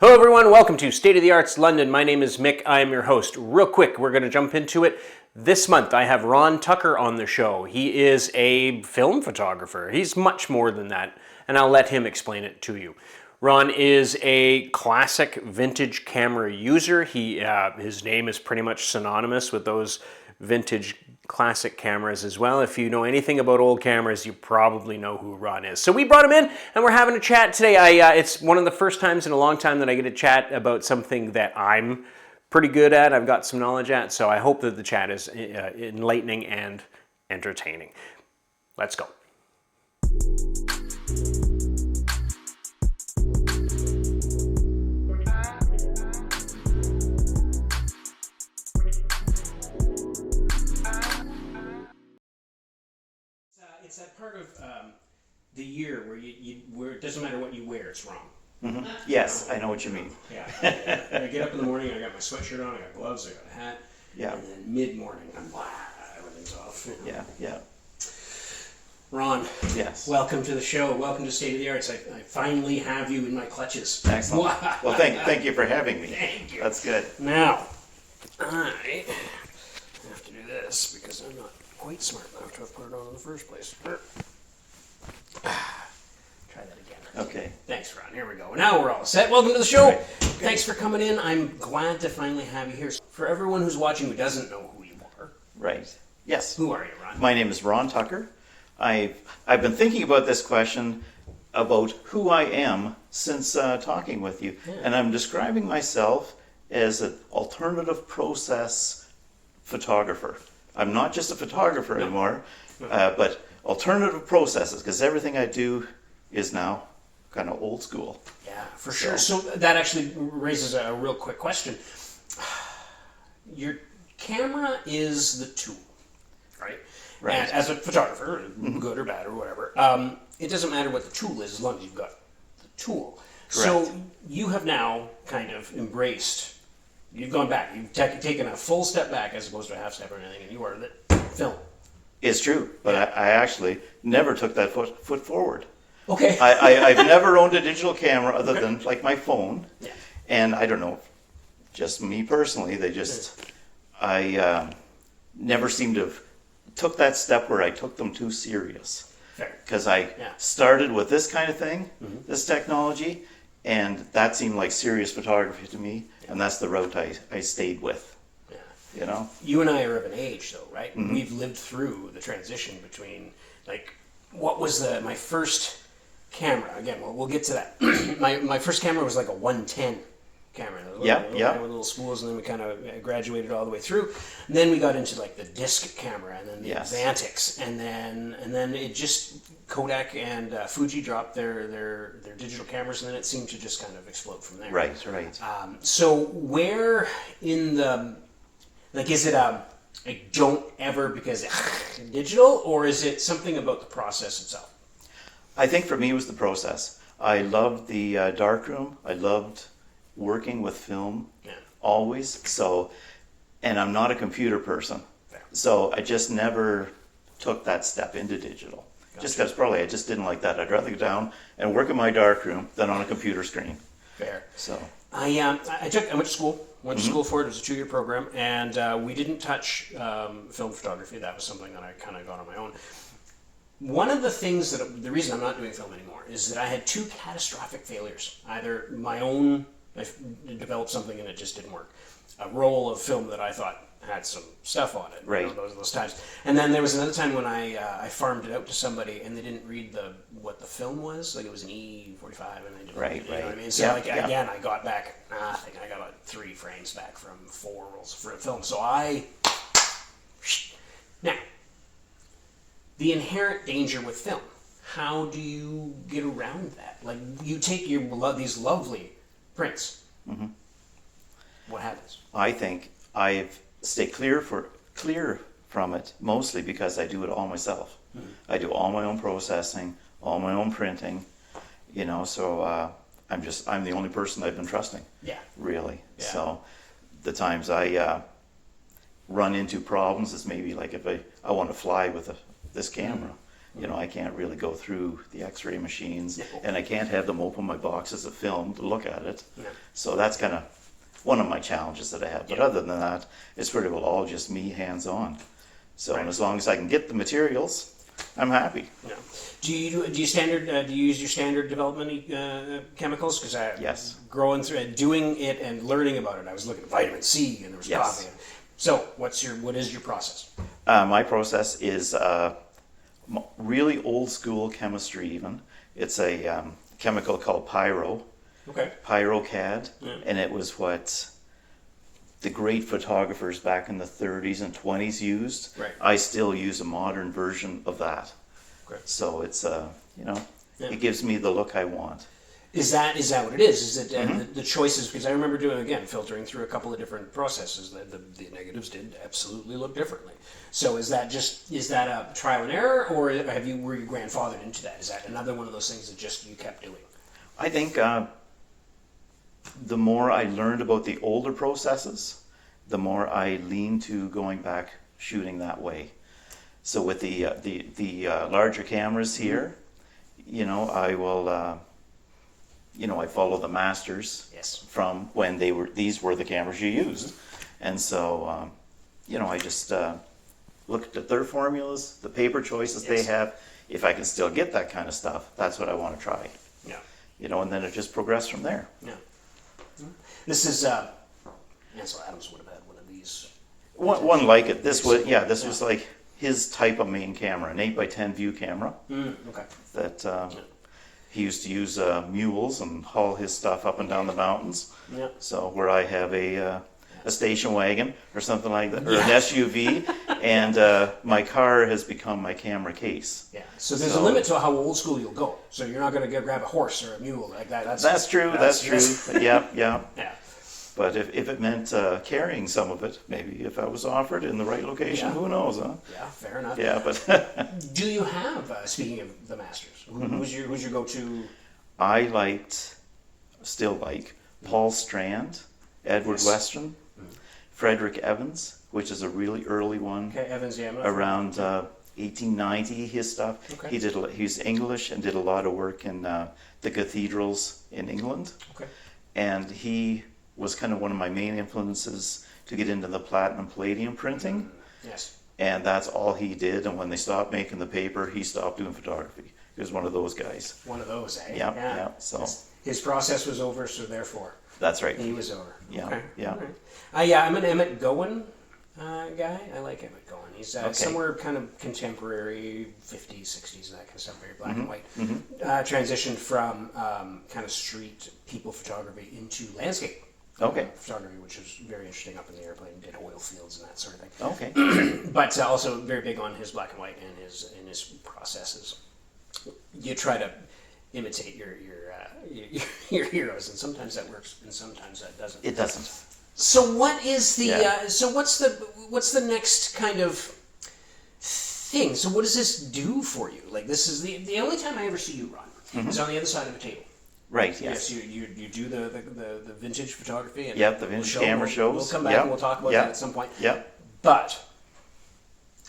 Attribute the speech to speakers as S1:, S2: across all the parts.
S1: Hello everyone, welcome to State of the Arts London. My name is Mick, I am your host. Real quick, we're going to jump into it. This month I have Ron Tucker on the show. He is a film photographer. He's much more than that, and I'll let him explain it to you. Ron is a classic vintage camera user. His name is pretty much synonymous with those vintage classic cameras as well. If you know anything about old cameras, you probably know who Ron is. So we brought him in and we're having a chat today. It's one of the first times in a long time that I get to chat about something that I'm pretty good at, I've got some knowledge at, so I hope that the chat is enlightening and entertaining. Let's go. It's that part of the year where it doesn't matter what you wear, it's wrong.
S2: Mm-hmm. Yes, I know what you mean.
S1: Yeah. I get up in the morning, I got my sweatshirt on, I got gloves, I got a hat.
S2: Yeah.
S1: And then mid-morning, everything's off.
S2: Yeah.
S1: Ron.
S2: Yes.
S1: Welcome to the show. Welcome to State of the Arts. I finally have you in my clutches.
S2: Excellent. Wow. Well, thank you for having me.
S1: Thank you.
S2: That's good.
S1: Now, I have to do this because I'm not quite smart enough to have put it on in the first place. Try that again.
S2: Okay.
S1: Thanks, Ron. Here we go. Now we're all set. Welcome to the show.
S2: Okay.
S1: Thanks for coming in. I'm glad to finally have you here. For everyone who's watching who doesn't know who you are.
S2: Right. Yes.
S1: Who are you, Ron?
S2: My name is Ron Tucker. I've been thinking about this question about who I am since talking with you. Yeah. And I'm describing myself as an alternative process photographer. I'm not just a photographer anymore, but alternative processes, because everything I do is now kind of old school.
S1: Yeah, for sure. So that actually raises a real quick question. Your camera is the tool, right?
S2: Right.
S1: And as a photographer, good or bad or whatever, it doesn't matter what the tool is as long as you've got the tool.
S2: Correct.
S1: So you have now kind of embraced, you've gone back, you've taken a full step back as opposed to a half step or anything, and you are the film.
S2: It's true, but I actually never took that foot forward.
S1: Okay.
S2: I've never owned a digital camera other than like my phone.
S1: Yeah.
S2: And I don't know, just me personally, I never seemed to have took that step where I took them too serious.
S1: Fair.
S2: Because I started with this kind of thing, this technology, and that seemed like serious photography to me, and that's the route I stayed with. Yeah. You know?
S1: You and I are of an age, though, right? Mm-hmm. We've lived through the transition between, like, what was my first camera? Again, we'll get to that. my first camera was like a 110 camera. With little spools, and then we kind of graduated all the way through. And then we got into like the disc camera, and then the Vantics, and then it just Kodak and Fuji dropped their digital cameras, and then it seemed to just kind of explode from there.
S2: Right.
S1: So where in the is it I don't ever because digital, or is it something about the process itself?
S2: I think for me it was the process. I loved the darkroom. I loved working with film always. So, and I'm not a computer person. Fair. So I just never took that step into digital. Gotcha. Just because probably I just didn't like that. I'd rather go down and work in my darkroom than on a computer screen. Fair. So
S1: I went to school. Went to school for it. It was a 2-year program, and we didn't touch film photography. That was something that I kind of got on my own. One of the things the reason I'm not doing film anymore is that I had 2 catastrophic failures. Either my own, I developed something and it just didn't work. A roll of film that I thought had some stuff on it.
S2: Right.
S1: You know, those times. And then there was another time when I farmed it out to somebody and they didn't read what the film was. Like it was an E45 and they didn't read it. You know what I mean? So again, I got back nothing. I got 3 frames back from 4 rolls of film. So now, the inherent danger with film. How do you get around that? Like you take these lovely prints. Mm-hmm. What happens?
S2: I think I've stayed clear from it mostly because I do it all myself. Mm-hmm. I do all my own processing, all my own printing. You know, so I'm the only person I've been trusting. Yeah. Really. Yeah. So the times I run into problems is maybe like if I want to fly with this camera. You know, I can't really go through the X-ray machines,
S1: No.
S2: and I can't have them open my boxes of film to look at it.
S1: No.
S2: So that's kind of one of my challenges that I have. But
S1: Yeah.
S2: other than that, it's pretty well all just me hands-on. So,
S1: Right.
S2: and as long as I can get the materials, I'm happy.
S1: No. Do you use your standard development chemicals? Because
S2: Yes.
S1: growing through it, doing it, and learning about it, I was looking at vitamin C, and there was
S2: Yes.
S1: coffee. So, what is your process?
S2: My process is really old school chemistry even. It's a chemical called
S1: Okay.
S2: pyrocad,
S1: Yeah.
S2: and it was what the great photographers back in the 30s and 20s used.
S1: Right.
S2: I still use a modern version of that.
S1: Great.
S2: So it's, you know,
S1: Yeah.
S2: it gives me the look I want.
S1: Is that what it is? Is it
S2: Mm-hmm.
S1: the choices? Because I remember doing, again, filtering through a couple of different processes. The negatives did absolutely look differently. So is that a trial and error, or were you grandfathered into that? Is that another one of those things that just you kept doing?
S2: I think the more I learned about the older processes, the more I leaned to going back shooting that way. So with the larger cameras here, you know, I will, you know, I follow the masters
S1: Yes.
S2: from when these were the cameras you used, and so, you know, I just looked at their formulas, the paper choices they
S1: Yes.
S2: have. If I can still get that kind of stuff, that's what I want to try.
S1: Yeah.
S2: You know, and then it just progressed from there.
S1: Yeah. This is Ansel Adams would have had one of these.
S2: One like it. This was this
S1: Yeah.
S2: was like his type of main camera, an 8x10 view camera
S1: Okay.
S2: that he used to use mules and haul his stuff up and down the mountains.
S1: Yeah.
S2: So where I have a station wagon or something like that, or
S1: Yeah.
S2: an SUV, and my car has become my camera case.
S1: Yeah. So there's a limit to how old school you'll go. So you're not going to grab a horse or a mule like that.
S2: That's true. That's true. Yeah.
S1: Yeah.
S2: But if it meant carrying some of it, maybe if I was offered in the right location,
S1: Yeah.
S2: who knows, huh?
S1: Yeah. Fair enough.
S2: Yeah, but
S1: Do you have, speaking of the masters, who's your go-to?
S2: I still like Paul Strand, Edward
S1: Yes.
S2: Western, Frederick Evans, which is a really early one,
S1: Okay, Evans, yeah.
S2: around 1890. His stuff.
S1: Okay.
S2: He's English and did a lot of work in the cathedrals in England,
S1: Okay.
S2: and he was kind of one of my main influences to get into the platinum palladium printing.
S1: Yes.
S2: And that's all he did. And when they stopped making the paper, he stopped doing photography. He was one of those guys.
S1: One of those, eh?
S2: Yeah, yeah, so.
S1: His process was over, so therefore
S2: That's right.
S1: he was over.
S2: Yeah,
S1: Okay.
S2: yeah.
S1: All right. Yeah, I'm an Emmett Gowan guy. I like Emmett Gowan. He's
S2: Okay.
S1: somewhere kind of contemporary, 50s, 60s, that kind of stuff, very black
S2: Mm-hmm.
S1: and white. Transitioned from kind of street people photography into landscape.
S2: Okay.
S1: Photography, which was very interesting up in the airplane, did oil fields and that sort of thing.
S2: Okay.
S1: But also very big on his black and white and his processes. You try to imitate your heroes, and sometimes that works, and sometimes that doesn't.
S2: It doesn't.
S1: So what is the?
S2: Yeah.
S1: So what's the next kind of thing? So what does this do for you? Like, this is the only time I ever see you run is on the other side of a table.
S2: Right, yes.
S1: Yes, you do the vintage photography. And
S2: Yep, the vintage camera
S1: We'll
S2: shows.
S1: come back
S2: Yep,
S1: and we'll talk about
S2: yep,
S1: that at some point.
S2: Yep.
S1: But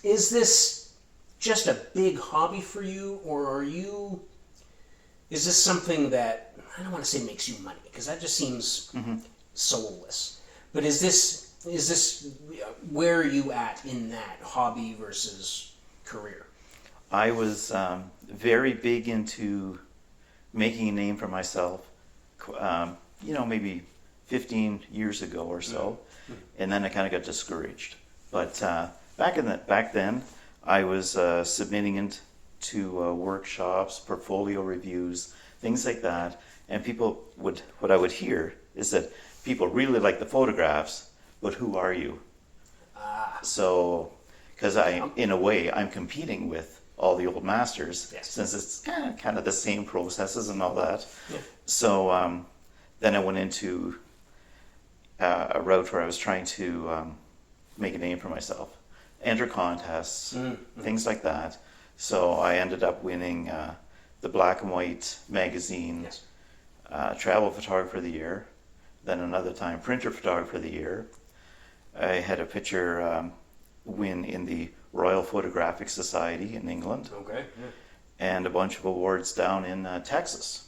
S1: is this just a big hobby for you, or is this something that, I don't want to say makes you money, because that just seems soulless. But is this where are you at in that hobby versus career?
S2: I was very big into making a name for myself, maybe 15 years ago or so, and then I kind of got discouraged. But back then, I was submitting into workshops, portfolio reviews, things like that, and what I would hear is that people really like the photographs, but who are you? So, because in a way, I'm competing with all the old masters,
S1: Yes.
S2: since it's kind of the same processes and all that.
S1: Yeah.
S2: So then I went into a route where I was trying to make a name for myself, enter contests, things like that. So I ended up winning the Black and White magazine,
S1: Yes.
S2: Travel Photographer of the Year, then another time Printer Photographer of the Year. I had a picture win in the Royal Photographic Society in England,
S1: Okay.
S2: and a bunch of awards down in Texas.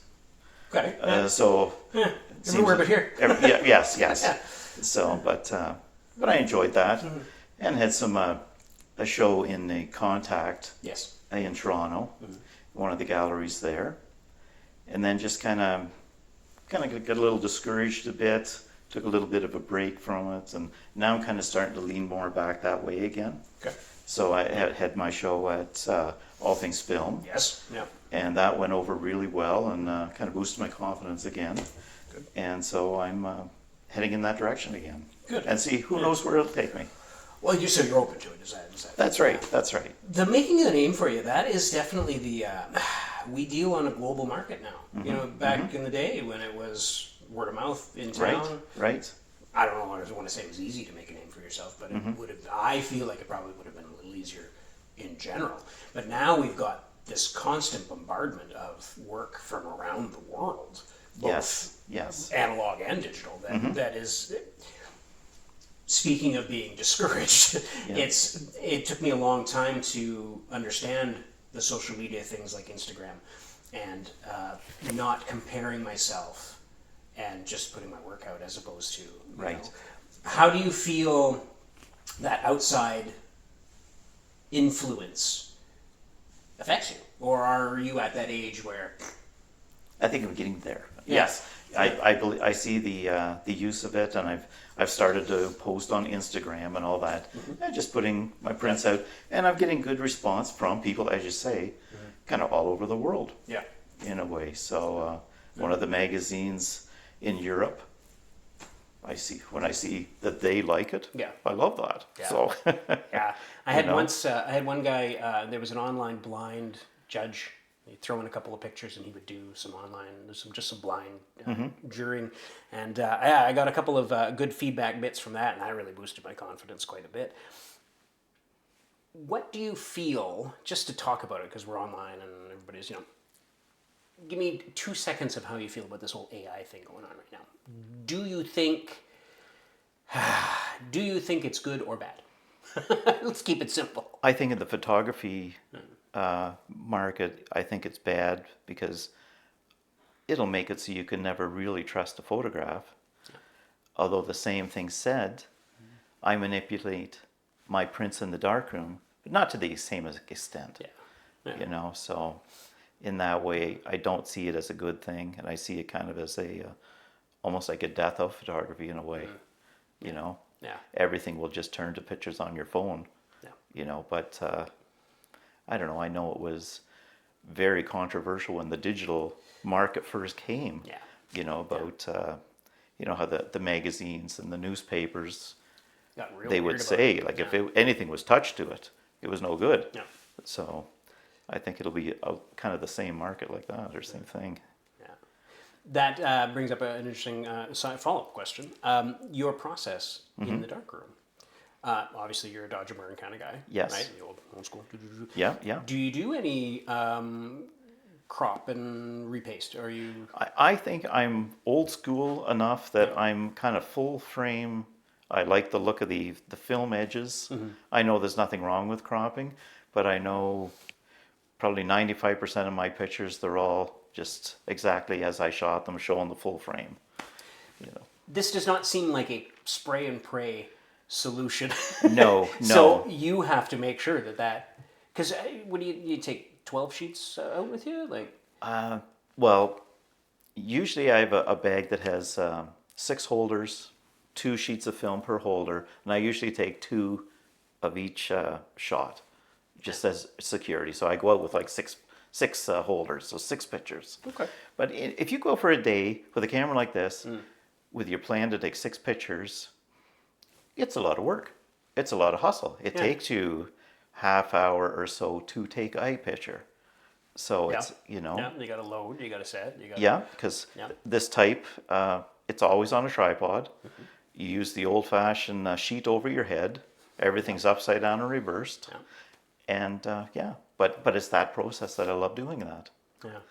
S1: Okay.
S2: So seems
S1: Everywhere but here.
S2: yeah, yes. So, but I enjoyed that, and had some a show in the Contact
S1: Yes.
S2: in Toronto, one of the galleries there, and then just kind of got a little discouraged a bit. Took a little bit of a break from it, and now I'm kind of starting to lean more back that way again.
S1: Okay.
S2: So I had my show at All Things Film.
S1: Yes. Yeah.
S2: And that went over really well, and kind of boosted my confidence again.
S1: Good.
S2: And so I'm heading in that direction again.
S1: Good.
S2: And see, who knows where it'll take me.
S1: Well, you're open to it. Is that?
S2: That's right. That's right.
S1: The making of the name for you, that is definitely the. We deal on a global market now. You know, back in the day when it was word of mouth in town.
S2: Right.
S1: I don't know. I don't want to say it was easy to make a name for yourself, but it would have. I feel like it probably would have been a little easier in general. But now we've got this constant bombardment of work from around the world, both
S2: Yes.
S1: analog and digital. That is. Speaking of being discouraged, it took me a long time to understand the social media things like Instagram, and not comparing myself and just putting my work out as opposed to
S2: Right.
S1: know. How do you feel that outside influence affects you, or are you at that age where?
S2: I think I'm getting there.
S1: Yeah.
S2: Yes. I believe I see the use of it, and I've started to post on Instagram and all that, and just putting my prints out, and I'm getting good response from people, as you say, kind of all over the world.
S1: Yeah.
S2: In a way. So one of the magazines in Europe, when I see that they like it,
S1: Yeah.
S2: I love that.
S1: Yeah.
S2: So
S1: Yeah, I had
S2: know?
S1: I had one guy. There was an online blind judge. He'd throw in a couple of pictures, and he would do some online, some blind jurying. And I got a couple of good feedback bits from that, and that really boosted my confidence quite a bit. What do you feel? Just to talk about it, because we're online and everybody's, give me 2 seconds of how you feel about this whole AI thing going on right now. Do you think it's good or bad? Let's keep it simple.
S2: I think in the photography market, I think it's bad because it'll make it so you can never really trust a photograph. Yeah. Although the same thing said, I manipulate my prints in the darkroom, but not to the same extent.
S1: Yeah. Yeah.
S2: So in that way, I don't see it as a good thing, and I see it kind of as a almost like a death of photography in a way. Yeah. Everything will just turn to pictures on your phone. Yeah. But I don't know. I know it was very controversial when the digital market first came. Yeah. About how the magazines and the newspapers, they would say like if anything was touched to it, it was no good. Yeah. So I think it'll be kind of the same market like that, or same thing.
S1: Yeah. That brings up an interesting follow-up question. Your process in the darkroom. Obviously, you're a Dodger Burn kind of guy.
S2: Yes.
S1: Right? The old school.
S2: Yeah.
S1: Do you do any crop and repaste? Are you?
S2: I think I'm old school enough that I'm kind of full frame. I like the look of the film edges. I know there's nothing wrong with cropping, but I know probably 95% of my pictures, they're all just exactly as I shot them, showing the full frame.
S1: This does not seem like a spray and pray solution.
S2: No.
S1: So you have to make sure that because what do you take 12 sheets out with you?
S2: Well, usually I have a bag that has 6 holders, 2 sheets of film per holder, and I usually take 2 of each shot, just as security. So I go out with like six holders, so 6 pictures.
S1: Okay.
S2: But if you go for a day with a camera like this, with your plan to take 6 pictures, it's a lot of work. It's a lot of hustle. It takes you half hour or so to take a picture. So it's,
S1: you got to load, you got to set.
S2: Because this type, it's always on a tripod. You use the old-fashioned sheet over your head. Everything's upside down and reversed. And but it's that process that I love doing that.
S1: Yeah.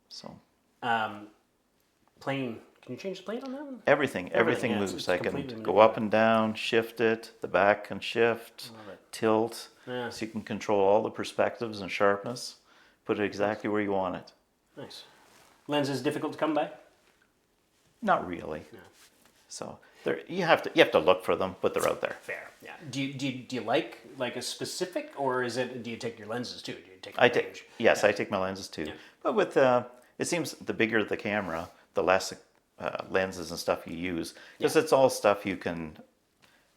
S2: So.
S1: Plane. Can you change the plane on that one?
S2: Everything moves. I can go up and down, shift it. The back can shift. tilt,
S1: Yeah.
S2: so you can control all the perspectives and sharpness, put it exactly where you want it.
S1: Nice. Lenses difficult to come by?
S2: Not really. So you have to look for them, but they're out there.
S1: Fair. Yeah. Do you like a specific, or do you take your lenses too? Do you take
S2: I
S1: the
S2: take
S1: range?
S2: yes, I take my lenses too.
S1: Yeah.
S2: But with it seems the bigger the camera, the less lenses and stuff you use, because it's all stuff you can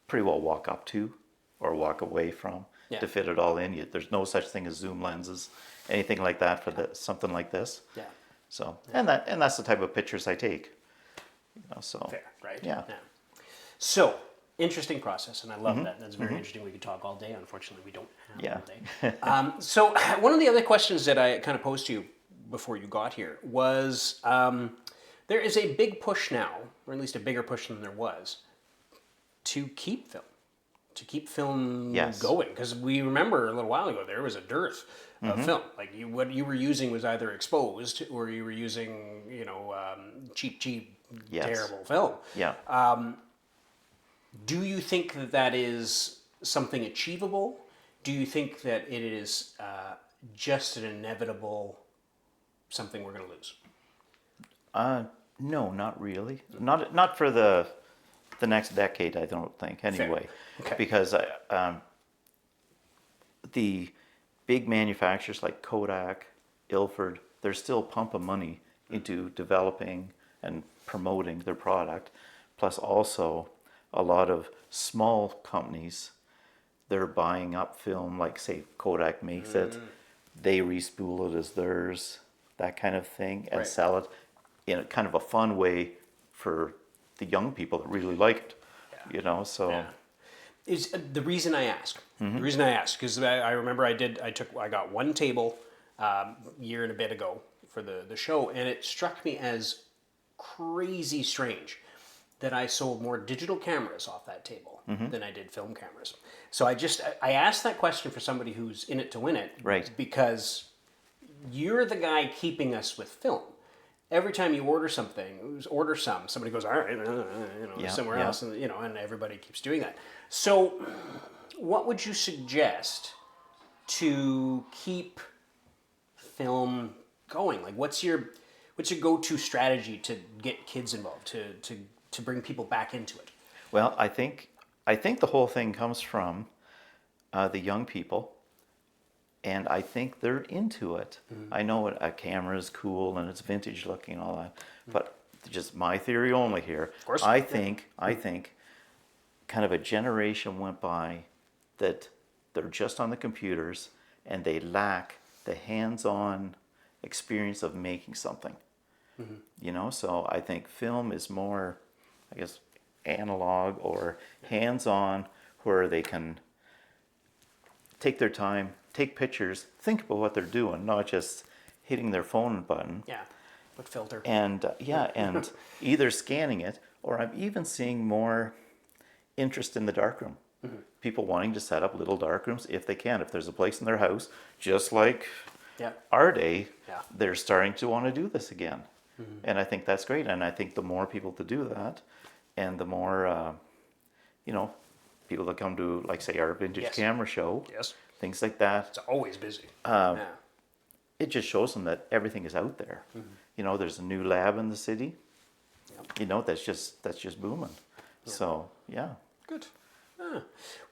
S2: pretty well walk up to or walk away from
S1: Yeah.
S2: to fit it all in. There's no such thing as zoom lenses, anything like that for something like this.
S1: Yeah.
S2: So and that's the type of pictures I take. So
S1: Fair. Right.
S2: Yeah.
S1: So interesting process, and I love that. That's very interesting. We could talk all day. Unfortunately, we don't have all day. So one of the other questions that I kind of posed to you before you got here was there is a big push now, or at least a bigger push than there was, to keep film
S2: Yes.
S1: going, because we remember a little while ago there was a dearth of film. Like what you were using was either exposed or you were using cheap
S2: Yes.
S1: terrible film.
S2: Yeah.
S1: Do you think that that is something achievable? Do you think that it is just an inevitable something we're going to lose?
S2: No, not really. Not for the next decade, I don't think. Anyway,
S1: Okay.
S2: because the big manufacturers like Kodak, Ilford, they're still pumping money into developing and promoting their product. Plus, also a lot of small companies, they're buying up film. Like say Kodak makes it, they respool it as theirs, that kind of thing, and
S1: Right.
S2: sell it in a kind of a fun way for the young people that really like it. So
S1: Yeah. Is the reason I ask. The reason I ask because I remember I got one table year and a bit ago for the show, and it struck me as crazy strange that I sold more digital cameras off that table than I did film cameras. So I asked that question for somebody who's in it to win it,
S2: Right.
S1: Because you're the guy keeping us with film. Every time you order something, somebody goes, all right,
S2: Yeah,
S1: somewhere
S2: yeah.
S1: else, and everybody keeps doing that. So, what would you suggest to keep film going? Like, what's your go-to strategy to get kids involved, to bring people back into it?
S2: well, I think the whole thing comes from the young people, and I think they're into it. I know a camera is cool and it's vintage looking and all that, but just my theory only here.
S1: Of course.
S2: I think kind of a generation went by that they're just on the computers and they lack the hands-on experience of making something. So I think film is more, I guess, analog or hands-on, where they can take their time, take pictures, think about what they're doing, not just hitting their phone button.
S1: Yeah. What filter?
S2: And and either scanning it, or I'm even seeing more interest in the darkroom. People wanting to set up little darkrooms if they can. If there's a place in their house, just like
S1: Yeah.
S2: our day,
S1: Yeah.
S2: they're starting to want to do this again. And I think that's great. And I think the more people to do that, and the more, people that come to, like, say, our vintage
S1: Yes.
S2: camera show,
S1: Yes.
S2: things like that,
S1: It's always busy. Yeah.
S2: it just shows them that everything is out there. There's a new lab in the city. That's just booming. So yeah.
S1: Good.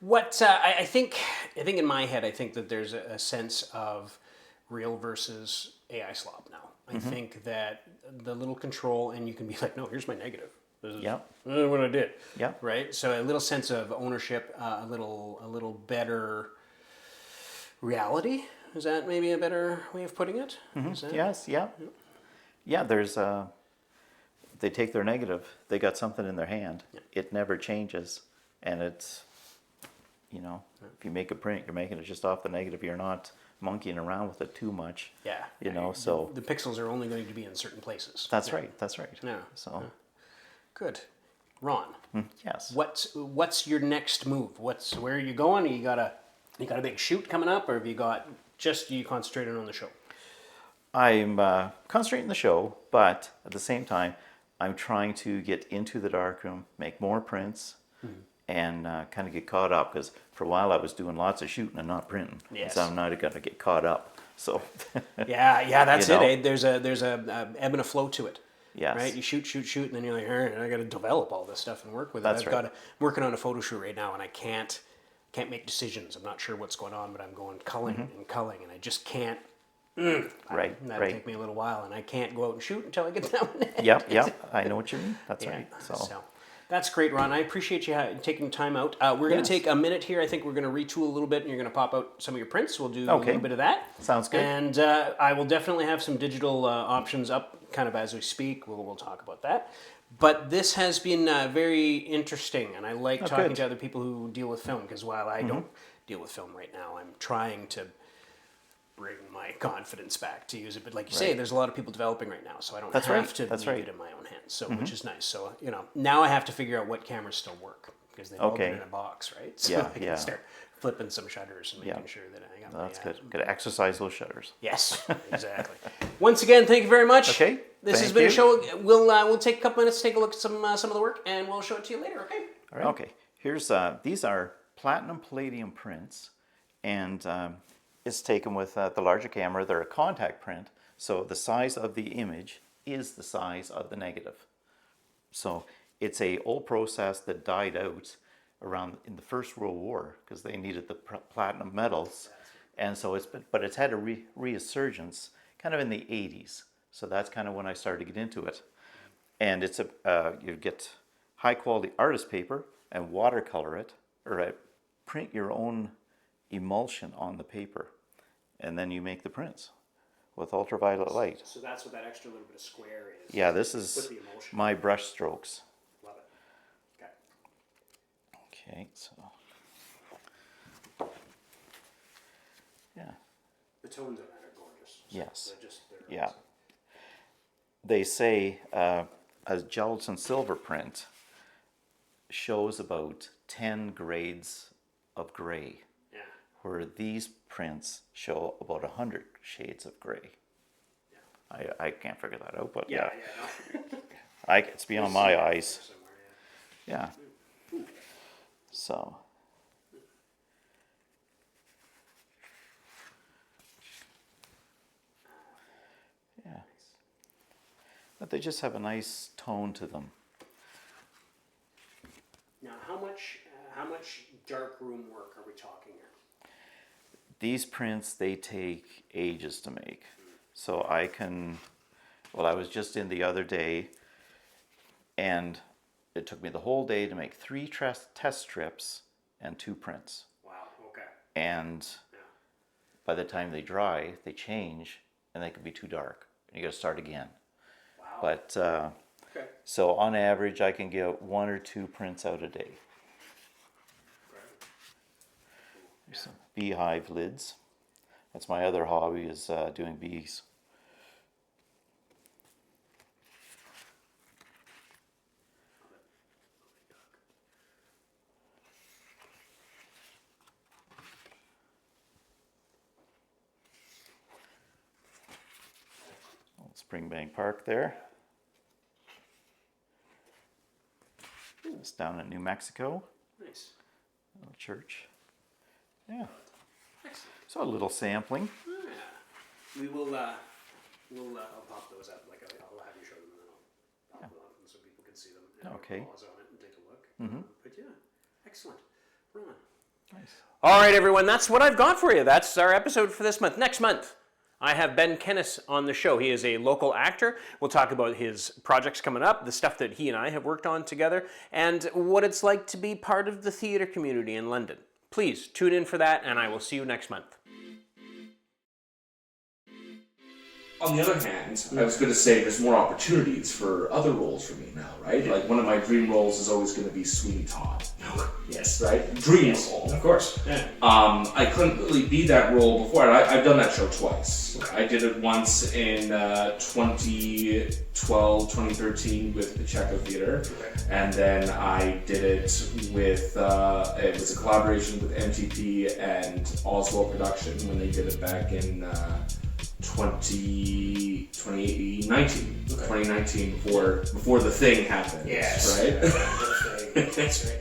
S1: What I think in my head, I think that there's a sense of real versus AI slop now. I think that the little control, and you can be like, no, here's my negative. This is
S2: Yep.
S1: what I did.
S2: Yep.
S1: Right. So a little sense of ownership, a little better reality. Is that maybe a better way of putting it? Is that-
S2: Yes. Yeah. Yeah. There's they take their negative. They got something in their hand. It never changes, and it's if you make a print, you're making it just off the negative. You're not monkeying around with it too much.
S1: Yeah.
S2: So
S1: The pixels are only going to be in certain places.
S2: that's right. That's right.
S1: Yeah.
S2: So
S1: Good. Ron,
S2: yes.
S1: what's your next move? Where are you going? You got a big shoot coming up, or have you got you concentrated on the show?
S2: I'm concentrating on the show, but at the same time, I'm trying to get into the darkroom, make more prints, and kind of get caught up, because for a while I was doing lots of shooting and not printing.
S1: Yes.
S2: So I'm now going to get caught up. So
S1: Yeah, that's
S2: You know?
S1: it. Eh? There's a ebb and a flow to it.
S2: Yes.
S1: Right? You shoot, and then you're like, all right, I got to develop all this stuff and work with it.
S2: That's right.
S1: I'm working on a photo shoot right now, and I can't make decisions. I'm not sure what's going on, but I'm going culling and culling, and I just can't.
S2: Right,
S1: That'll take me a little while, and I can't go out and shoot until I get down.
S2: Yep. I know what you mean. That's
S1: Yeah.
S2: right.
S1: So that's great, Ron. I appreciate you taking time out. We're going to take a minute here. I think we're going to retool a little bit, and you're going to pop out some of your prints. We'll do a little bit of that.
S2: Sounds good.
S1: And I will definitely have some digital options up kind of as we speak. We'll talk about that. But this has been very interesting, and I like talking to other people who deal with film, because while I don't deal with film right now, I'm trying to bring my confidence back to use it. But like you say, there's a lot of people developing right now, so I don't have to leave it in my own hands. So which is nice. So now I have to figure out what cameras still work, because they've all been in a box, right? So I can start flipping some shutters and making sure that I got
S2: That's good. Got to exercise those shutters.
S1: Yes, exactly. Once again, thank you very much.
S2: Okay.
S1: This has been a show. We'll take a couple minutes to take a look at some of the work, and we'll show it to you later. Okay.
S2: All right. Okay. Here's these are platinum palladium prints, and it's taken with the larger camera. They're a contact print, so the size of the image is the size of the negative. So it's a old process that died out around in the First World War, because they needed the platinum metals, and so it's had a resurgence kind of in the 80s. So that's kind of when I started to get into it. And it's you get high quality artist paper and watercolor it, or print your own emulsion on the paper, and then you make the prints with ultraviolet light.
S1: So that's what that extra little bit of square is.
S2: Yeah, this is my brush strokes.
S1: Love it.
S2: Okay, so yeah.
S1: The tones on that are gorgeous.
S2: Yes.
S1: They're awesome.
S2: They say a gelatin silver print shows about 10 grades of gray, where these prints show about 100 shades of gray. Yeah. I can't figure that out, but
S1: no.
S2: it's beyond my eyes. Yeah. So. Yeah. But they just have a nice tone to them.
S1: Now, how much dark room work are we talking here?
S2: These prints, they take ages to make. So I was just in the other day, and it took me the whole day to make 3 test strips and 2 prints.
S1: Wow, okay.
S2: And by the time they dry, they change, and they can be too dark. You got to start again.
S1: Wow.
S2: But so on average, I can get 1 or 2 prints out a day. There's some beehive lids. That's my other hobby, is doing bees. Springbank Park there. It's down in New Mexico.
S1: Nice.
S2: Little church. Yeah.
S1: Excellent.
S2: So a little sampling.
S1: Yeah. We will. I'll pop those up. Like I'll have you show them, and then I'll pop them up so people can see them.
S2: Okay.
S1: Pause on it and take a look. But yeah, excellent. Ron.
S2: Nice.
S1: All right, everyone. That's what I've got for you. That's our episode for this month. Next month, I have Ben Kennis on the show. He is a local actor. We'll talk about his projects coming up, the stuff that he and I have worked on together, and what it's like to be part of the theatre community in London. Please tune in for that, and I will see you next month.
S3: On the other hand, I was going to say there's more opportunities for other roles for me now, right?
S1: Yeah.
S3: Like one of my dream roles is always going to be Sweeney Todd.
S1: Yes.
S3: Right? Dream role.
S1: Of course. Yeah.
S3: I couldn't really be that role before. I've done that show twice. I did it once in 2012, 2013 with the Pacheco Theatre. And then I did it with, it was a collaboration with MTP and Oswald Production when they did it back in 2019 before the thing happened.
S1: Yes.
S3: Right?
S1: The thing. That's right.